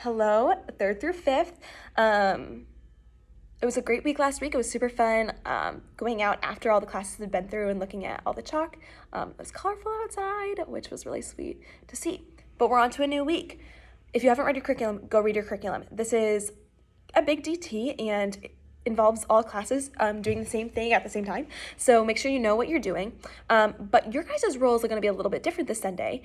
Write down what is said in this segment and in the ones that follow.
Hello, third through fifth. It was a great week last week. It was super fun going out after all the classes had been through and looking at all the chalk. It was colorful outside, which was really sweet to see. But we're on to a new week. If you haven't read your curriculum, go read your curriculum. This is a big DT and involves all classes doing the same thing at the same time. So make sure you know what you're doing. But your guys' roles are going to be a little bit different this Sunday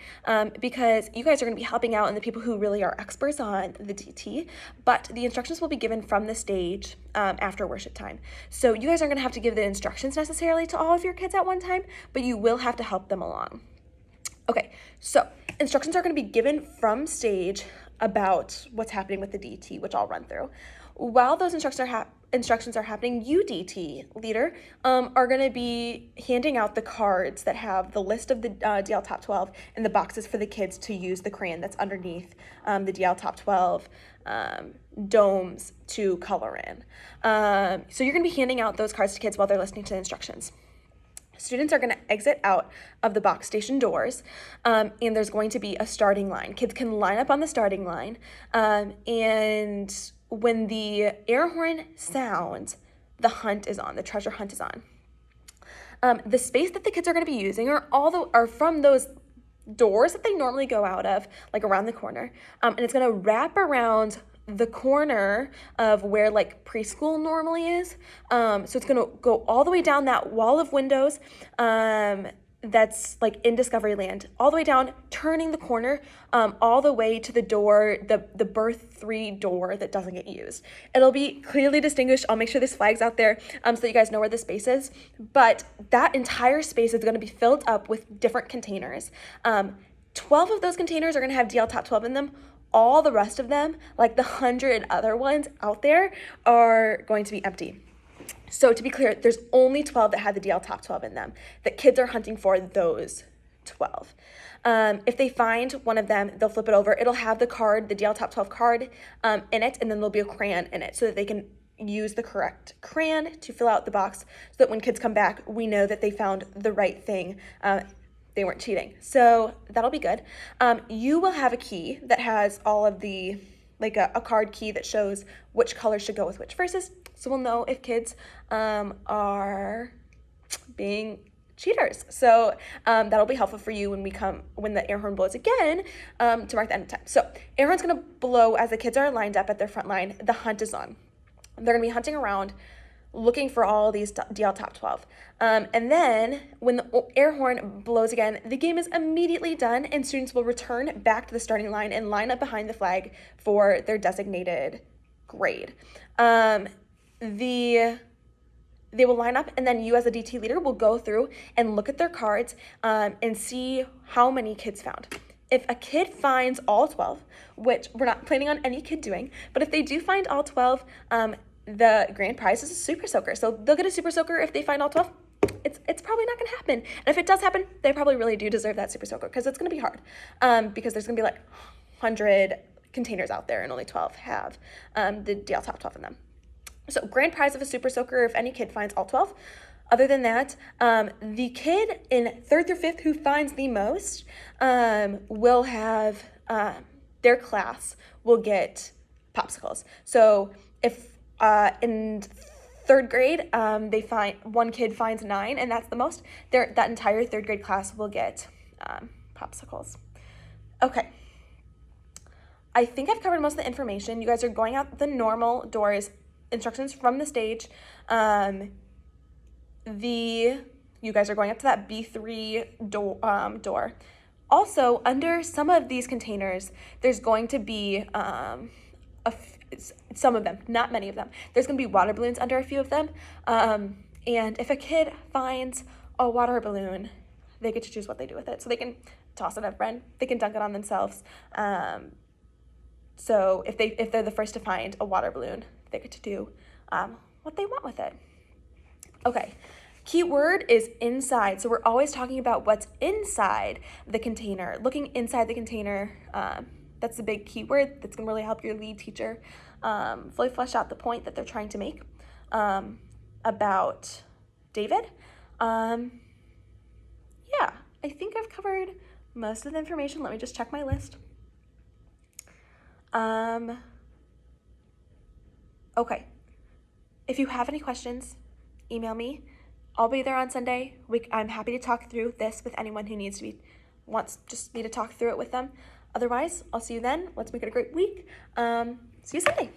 because you guys are going to be helping out and the people who really are experts on the DT. But the instructions will be given from the stage after worship time. So you guys aren't going to have to give the instructions necessarily to all of your kids at one time, but you will have to help them along. Okay, so instructions are going to be given from stage about what's happening with the DT, which I'll run through. While those instructions are happening, you DT leader are going to be handing out the cards that have the list of the DL Top 12 and the boxes for the kids to use the crayon that's underneath the DL Top 12 domes to color in. So you're going to be handing out those cards to kids while they're listening to the instructions. Students are going to exit out of the box station doors, and there's going to be a starting line. Kids can line up on the starting line, and when the air horn sounds, the hunt is on, the treasure hunt is on. The space that the kids are going to be using are from those doors that they normally go out of, like around the corner, and it's going to wrap around the corner of where like preschool normally is. So it's going to go all the way down that wall of windows that's like in Discoveryland, all the way down, turning the corner all the way to the door, the birth 3 door that doesn't get used. It'll be clearly distinguished. I'll make sure this flag's out there so that you guys know where the space is. But that entire space is going to be filled up with different containers. 12 of those containers are going to have DL Top 12 in them. All the rest of them, like the 100 other ones out there, are going to be empty. So to be clear, there's only 12 that have the DL Top 12 in them. The kids are hunting for those 12. If they find one of them, they'll flip it over. It'll have the card, the DL Top 12 card in it, and then there'll be a crayon in it so that they can use the correct crayon to fill out the box so that when kids come back, we know that they found the right thing. They weren't cheating. So that'll be good. You will have a key that has all of the, like a card key that shows which color should go with which verses. So we'll know if kids are being cheaters. So that'll be helpful for you when the air horn blows again to mark the end of time. So air horn's gonna blow as the kids are lined up at their front line. The hunt is on. They're gonna be hunting around looking for all these DL Top 12. And then when the air horn blows again, the game is immediately done and students will return back to the starting line and line up behind the flag for their designated grade. They will line up, and then you as a DT leader will go through and look at their cards and see how many kids found. If a kid finds all 12, which we're not planning on any kid doing, but if they do find all 12, the grand prize is a super soaker. So they'll get a super soaker if they find all 12. It's probably not going to happen. And if it does happen, they probably really do deserve that super soaker because it's going to be hard because there's going to be like 100 containers out there and only 12 have the DL Top 12 in them. So grand prize of a super soaker if any kid finds all 12. Other than that, the kid in 3rd through 5th who finds the most will have their class will get popsicles. So if in 3rd grade, one kid finds 9, and that's the most, that entire 3rd grade class will get popsicles. Okay. I think I've covered most of the information. You guys are going out the normal doors, instructions from the stage. You guys are going up to that B3 door. Also, under some of these containers, there's going to be some of them, not many of them. There's going to be water balloons under a few of them. And if a kid finds a water balloon, they get to choose what they do with it. So they can toss it at a friend. They can dunk it on themselves. So if they're the first to find a water balloon, they get to do what they want with it. Okay. Key word is inside. So we're always talking about what's inside the container. Looking inside the container, that's the big key word that's going to really help your lead teacher fully flesh out the point that they're trying to make about David. Yeah, I think I've covered most of the information. Let me just check my list. Okay. If you have any questions, email me. I'll be there on Sunday. I'm happy to talk through this with anyone who wants just me to talk through it with them. Otherwise, I'll see you then. Let's make it a great week. See you Sunday.